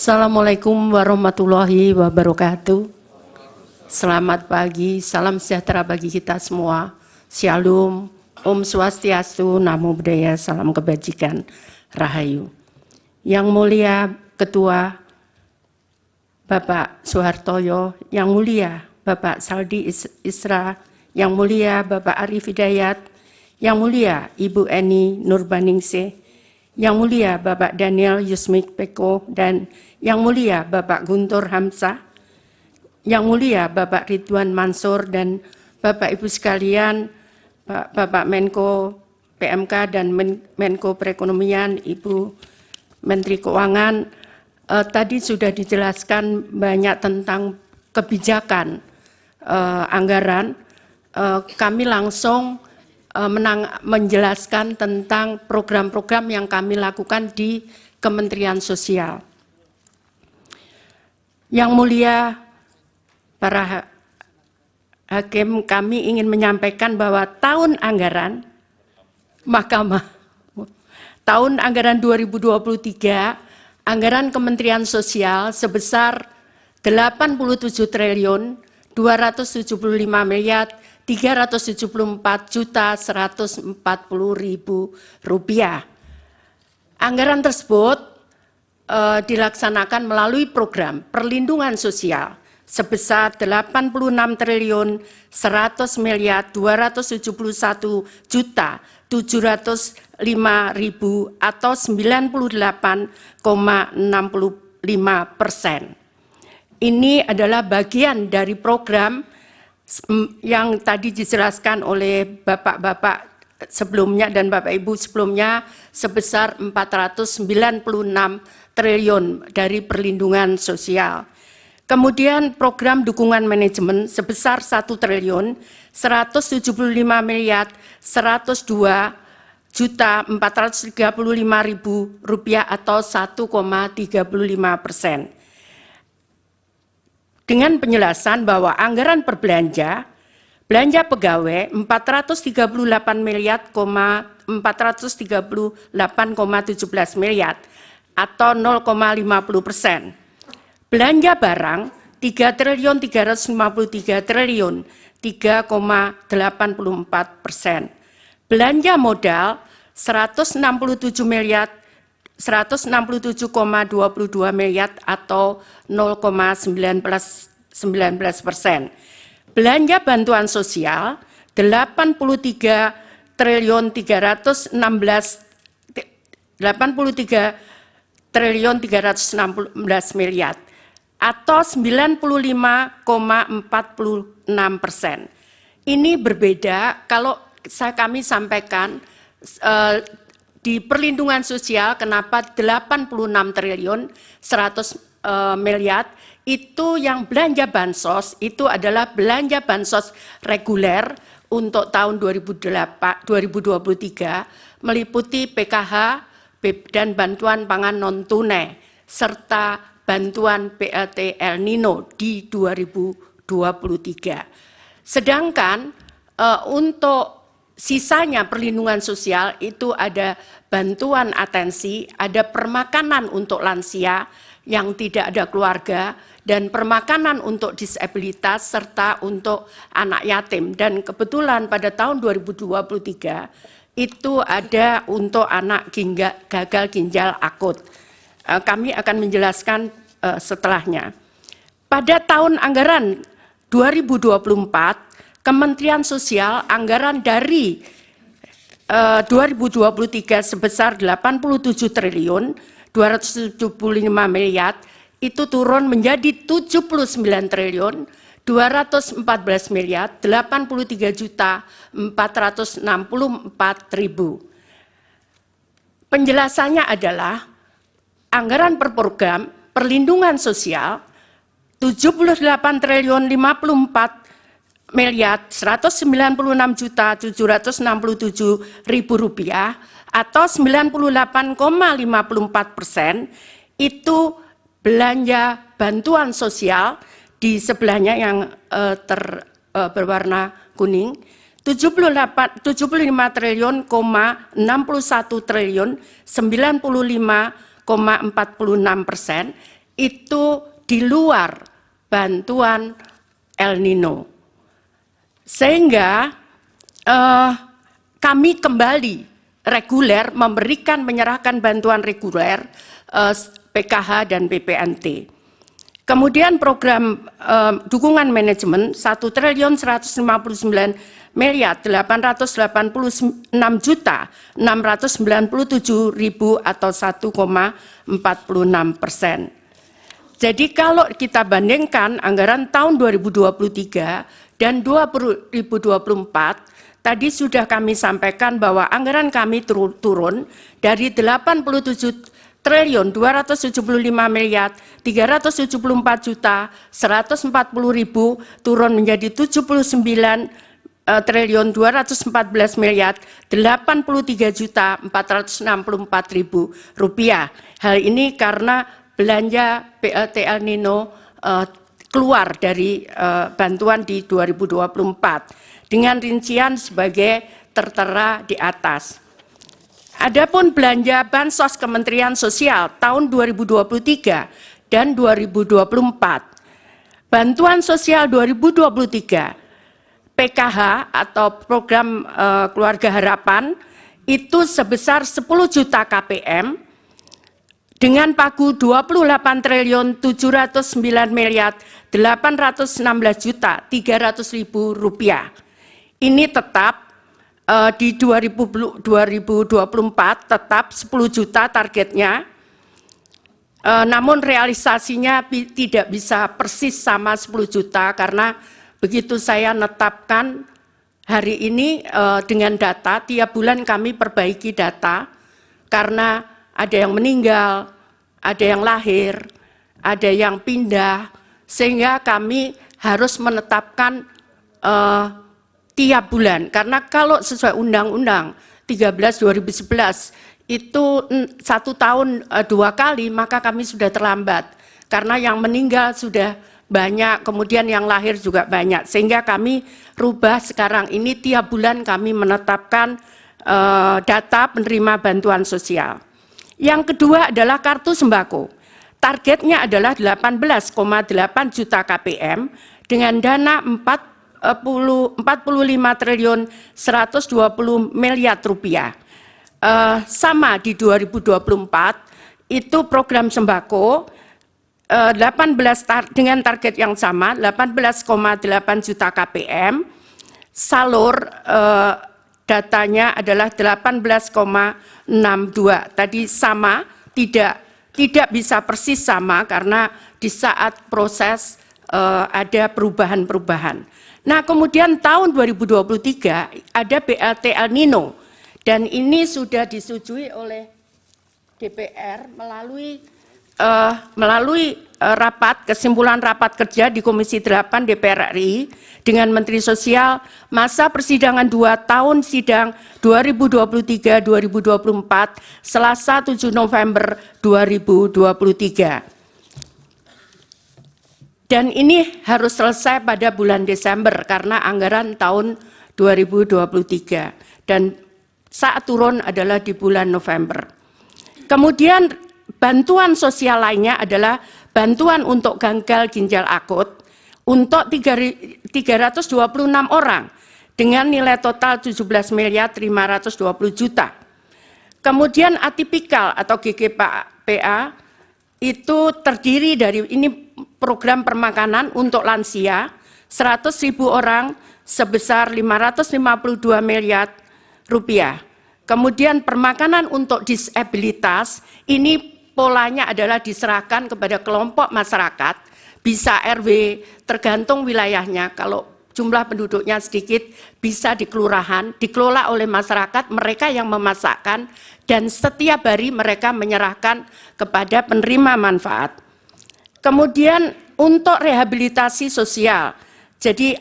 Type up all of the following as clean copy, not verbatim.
Assalamualaikum warahmatullahi wabarakatuh. Selamat pagi, salam sejahtera bagi kita semua. Shalom, Om Swastiastu, Namo Buddhaya, salam kebajikan, Rahayu. Yang mulia Ketua Bapak Soehartoyo, yang mulia Bapak Saldi Isra, yang mulia Bapak Arif Hidayat, yang mulia Ibu Eni Nurbaningsih, yang mulia Bapak Daniel Yusmik Peko, dan yang mulia Bapak Guntur Hamzah, yang mulia Bapak Ridwan Mansur, dan Bapak Ibu sekalian, Bapak Menko PMK dan Menko Perekonomian, Ibu Menteri Keuangan, tadi sudah dijelaskan banyak tentang kebijakan anggaran. Kami langsung menjelaskan tentang program-program yang kami lakukan di Kementerian Sosial. Yang mulia para hakim, kami ingin menyampaikan bahwa tahun anggaran Mahkamah tahun anggaran 2023 anggaran Kementerian Sosial sebesar 87 triliun 275 miliar 374.140.000 rupiah. Anggaran tersebut dilaksanakan melalui program perlindungan sosial sebesar 86 triliun 100 miliar 271.705.000 atau 98,65%. Ini adalah bagian dari program yang tadi dijelaskan oleh Bapak-Bapak sebelumnya dan Bapak Ibu sebelumnya sebesar 496 triliun dari perlindungan sosial. Kemudian program dukungan manajemen sebesar 1 triliun 175 miliar 102.435.000 rupiah atau 1,35%. Dengan penjelasan bahwa anggaran berbelanja, belanja pegawai 438 miliar 438,17 miliar atau 0,50%. Belanja barang 3 triliun 353 triliun 3,84%. Belanja modal 167 miliar 167,22 miliar atau 0,19%. Belanja bantuan sosial 83 triliun 316 miliar atau 95,46%. Ini berbeda kalau kami sampaikan di perlindungan sosial kenapa 86 triliun 100 miliar itu yang belanja bansos itu adalah belanja bansos reguler untuk tahun 2023 meliputi PKH dan bantuan pangan non tunai serta bantuan BLT El Nino di 2023. Sedangkan untuk sisanya perlindungan sosial itu ada bantuan atensi, ada permakanan untuk lansia yang tidak ada keluarga, dan permakanan untuk disabilitas serta untuk anak yatim. Dan kebetulan pada tahun 2023 itu ada untuk anak gagal ginjal akut. Kami akan menjelaskan setelahnya. Pada tahun anggaran 2024, Kementerian Sosial anggaran dari 2023 sebesar 87 triliun 275 miliar itu turun menjadi 79 triliun 214 miliar 83.464.000. Penjelasannya adalah anggaran per program perlindungan sosial 78 triliun 54 miliar 196.767.000 rupiah atau 98,54% itu belanja bantuan sosial di sebelahnya yang berwarna kuning 75 triliun, 61 triliun, 95,46%. itu di luar bantuan El Nino. Sehingga kami kembali reguler menyerahkan bantuan reguler PKH dan PPNT. Kemudian program dukungan manajemen 1.889.887.697.000 atau 1,46%. Jadi kalau kita bandingkan anggaran tahun 2023 dan 2024, tadi sudah kami sampaikan bahwa anggaran kami turun dari 87.374.140.000 turun menjadi 79.214.083.464.000 rupiah. Hal ini karena belanja BLT El Nino keluar dari bantuan di 2024 dengan rincian sebagai tertera di atas. Adapun belanja Bansos Kementerian Sosial tahun 2023 dan 2024. Bantuan sosial 2023 PKH atau program Keluarga Harapan itu sebesar 10 juta KPM dengan pagu 28.709.816.300.000 rupiah. Ini tetap di 2024 tetap 10 juta targetnya, namun realisasinya tidak bisa persis sama 10 juta karena begitu saya netapkan hari ini dengan data, tiap bulan kami perbaiki data karena ada yang meninggal, ada yang lahir, ada yang pindah, sehingga kami harus menetapkan tiap bulan, karena kalau sesuai Undang-Undang 13/2011 itu 1 tahun 2 kali, maka kami sudah terlambat, karena yang meninggal sudah banyak, kemudian yang lahir juga banyak, sehingga kami rubah sekarang ini tiap bulan kami menetapkan data penerima bantuan sosial. Yang kedua adalah kartu sembako. Targetnya adalah 18,8 juta KPM dengan dana 45.120 miliar rupiah. Sama di 2024 itu program sembako 18 dengan target yang sama 18,8 juta KPM. Salur datanya adalah 18,62. Tadi sama, tidak bisa persis sama karena di saat proses ada perubahan-perubahan. Nah, kemudian tahun 2023 ada BLT El Nino dan ini sudah disetujui oleh DPR melalui kesimpulan rapat kerja di Komisi 8 DPR RI dengan Menteri Sosial masa persidangan 2 tahun sidang 2023-2024 Selasa 7 November 2023. Dan ini harus selesai pada bulan Desember karena anggaran tahun 2023 dan saat turun adalah di bulan November. Kemudian bantuan sosial lainnya adalah bantuan untuk gagal ginjal akut untuk 326 orang dengan nilai total 17.520.000.000. Kemudian atipikal atau GGPA itu terdiri dari ini program permakanan untuk lansia 100.000 orang sebesar 552 miliar rupiah. Kemudian permakanan untuk disabilitas ini polanya adalah diserahkan kepada kelompok masyarakat, bisa RW tergantung wilayahnya. Kalau jumlah penduduknya sedikit bisa di kelurahan, dikelola oleh masyarakat, mereka yang memasakkan dan setiap hari mereka menyerahkan kepada penerima manfaat. Kemudian untuk rehabilitasi sosial, jadi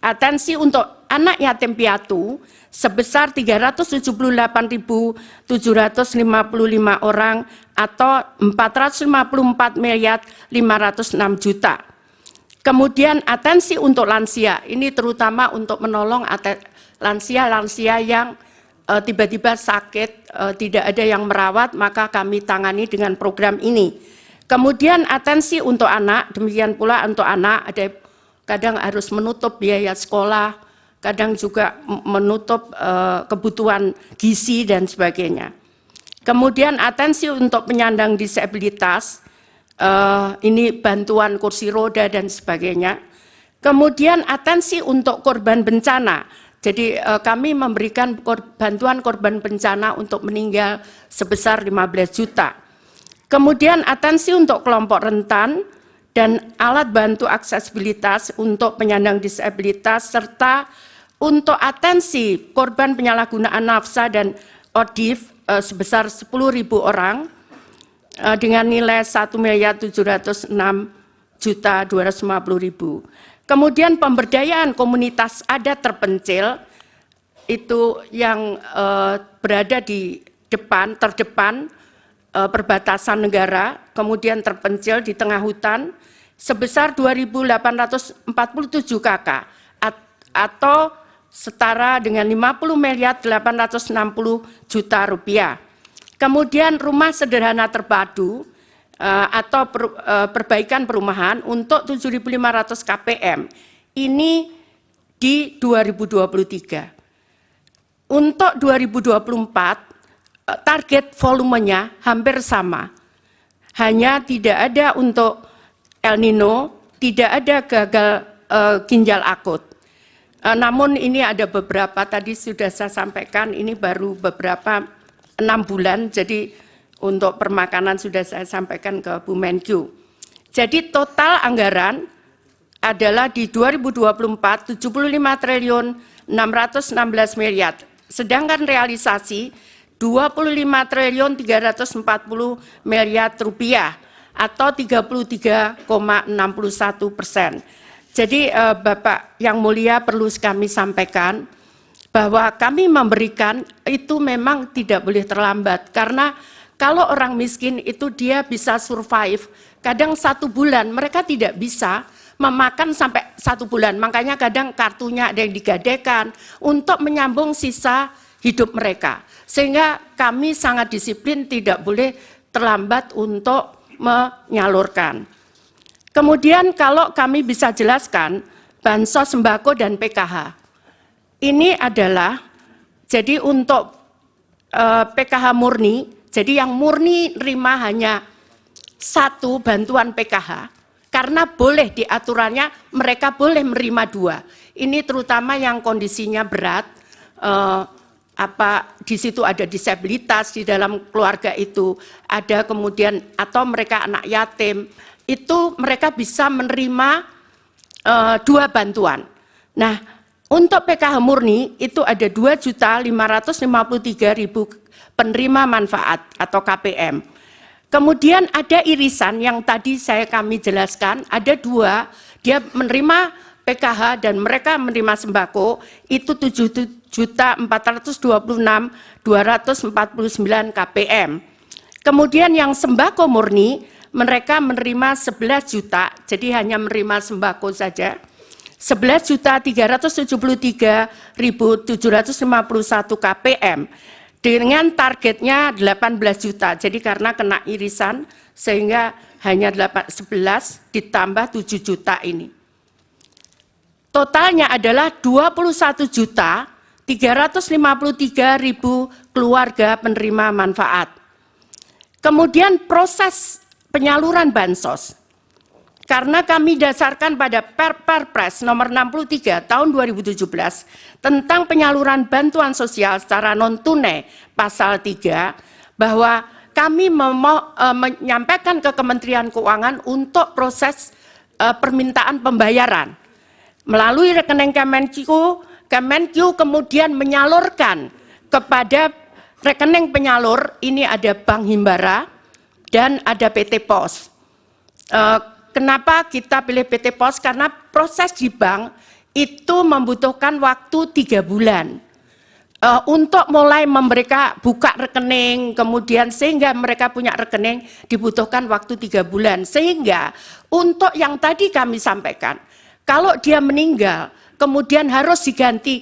atensi untuk anak yatim piatu sebesar 378.755 orang atau 454.506.000.000. Kemudian atensi untuk lansia, ini terutama untuk menolong lansia-lansia yang tiba-tiba sakit, tidak ada yang merawat, maka kami tangani dengan program ini. Kemudian atensi untuk anak, demikian pula untuk anak ada kadang harus menutup biaya sekolah, kadang juga menutup kebutuhan gizi dan sebagainya. Kemudian atensi untuk penyandang disabilitas, ini bantuan kursi roda dan sebagainya. Kemudian atensi untuk korban bencana, jadi kami memberikan bantuan korban bencana untuk meninggal sebesar 15 juta. Kemudian atensi untuk kelompok rentan dan alat bantu aksesibilitas untuk penyandang disabilitas, serta untuk atensi korban penyalahgunaan nafsa dan ODIF sebesar 10.000 orang dengan nilai 1.706.250.000. Kemudian pemberdayaan komunitas adat terpencil itu yang berada di terdepan perbatasan negara, kemudian terpencil di tengah hutan sebesar 2.847 KK atau setara dengan 50.860 juta rupiah. Kemudian rumah sederhana terpadu atau perbaikan perumahan untuk 7.500 KPM ini di 2023. Untuk 2024 target volumenya hampir sama, hanya tidak ada untuk El Nino, tidak ada gagal ginjal akut. Namun ini ada beberapa, tadi sudah saya sampaikan, ini baru beberapa 6 bulan, jadi untuk permakanan sudah saya sampaikan ke Bu Menkyu. Jadi total anggaran adalah di 2024 75 triliun 616 miliar, sedangkan realisasi 25 triliun 340 miliar rupiah atau 33,61%. Jadi Bapak yang mulia perlu kami sampaikan bahwa kami memberikan itu memang tidak boleh terlambat, karena kalau orang miskin itu dia bisa survive, kadang 1 bulan mereka tidak bisa memakan sampai 1 bulan, makanya kadang kartunya ada yang digadaikan untuk menyambung sisa hidup mereka. Sehingga kami sangat disiplin, tidak boleh terlambat untuk menyalurkan. Kemudian kalau kami bisa jelaskan bansos sembako dan PKH. Ini adalah jadi untuk PKH murni, jadi yang murni terima hanya 1 bantuan PKH, karena boleh diaturannya mereka boleh menerima 2. Ini terutama yang kondisinya berat, di situ ada disabilitas di dalam keluarga itu, ada kemudian atau mereka anak yatim, itu mereka bisa menerima 2 bantuan. Nah, untuk PKH murni itu ada 2.553.000 penerima manfaat atau KPM. Kemudian ada irisan yang tadi kami jelaskan, ada 2, dia menerima PKH dan mereka menerima sembako itu 7.426.249 KPM. Kemudian yang sembako murni mereka menerima 11 juta, jadi hanya menerima sembako saja. 11.373.751 KPM dengan targetnya 18 juta. Jadi karena kena irisan sehingga hanya 11 ditambah 7 juta ini. Totalnya adalah 21.353.000 keluarga penerima manfaat. Kemudian proses penyaluran bansos, karena kami dasarkan pada Perpres nomor 63 tahun 2017 tentang penyaluran bantuan sosial secara non-tunai pasal 3, bahwa kami menyampaikan ke Kementerian Keuangan untuk proses permintaan pembayaran. Melalui rekening Kemenkyu kemudian menyalurkan kepada rekening penyalur, ini ada Bank Himbara dan ada PT Pos. Kenapa kita pilih PT Pos? Karena proses di bank itu membutuhkan waktu 3 bulan. Untuk mulai mereka buka rekening, kemudian sehingga mereka punya rekening dibutuhkan waktu 3 bulan. Sehingga untuk yang tadi kami sampaikan, kalau dia meninggal, kemudian harus diganti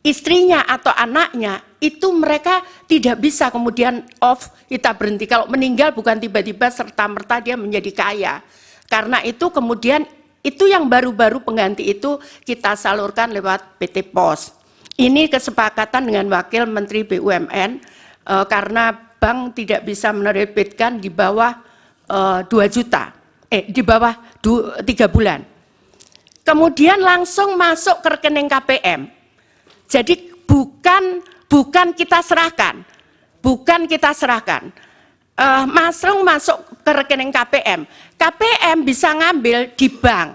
istrinya atau anaknya, itu mereka tidak bisa kemudian off, kita berhenti. Kalau meninggal bukan tiba-tiba serta-merta dia menjadi kaya. Karena itu kemudian itu yang baru-baru pengganti itu kita salurkan lewat PT POS. Ini kesepakatan dengan Wakil Menteri BUMN karena bank tidak bisa menerbitkan di bawah 2 juta, di bawah 3 bulan. Kemudian langsung masuk ke rekening KPM. Jadi bukan kita serahkan, masuk ke rekening KPM. KPM bisa ngambil di bank,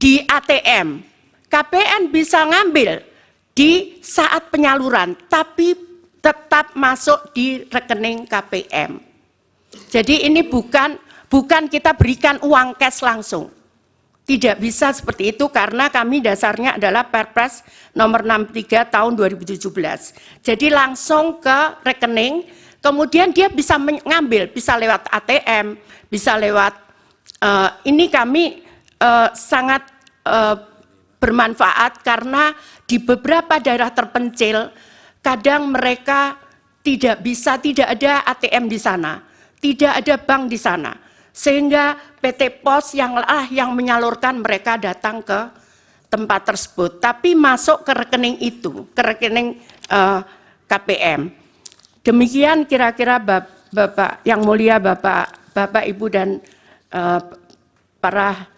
di ATM. KPM bisa ngambil di saat penyaluran, tapi tetap masuk di rekening KPM. Jadi ini bukan kita berikan uang cash langsung. Tidak bisa seperti itu karena kami dasarnya adalah Perpres nomor 63 tahun 2017. Jadi langsung ke rekening, kemudian dia bisa mengambil, bisa lewat ATM, bisa lewat, ini kami sangat bermanfaat karena di beberapa daerah terpencil, kadang mereka tidak ada ATM di sana, tidak ada bank di sana. Sehingga PT POS yang menyalurkan mereka datang ke tempat tersebut, tapi masuk ke rekening itu, ke rekening KPM. Demikian kira-kira Bapak yang mulia, Bapak Ibu dan para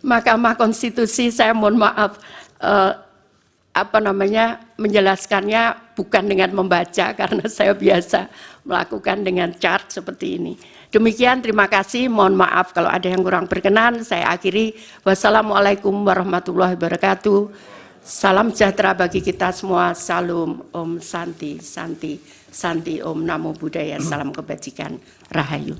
Mahkamah Konstitusi, saya mohon maaf menjelaskannya bukan dengan membaca karena saya biasa melakukan dengan chart seperti ini. Demikian, terima kasih. Mohon maaf kalau ada yang kurang berkenan. Saya akhiri. Wassalamualaikum warahmatullahi wabarakatuh. Salam sejahtera bagi kita semua. Salam Om Santi, Santi, Santi Om Namo Buddhaya. Salam kebajikan. Rahayu.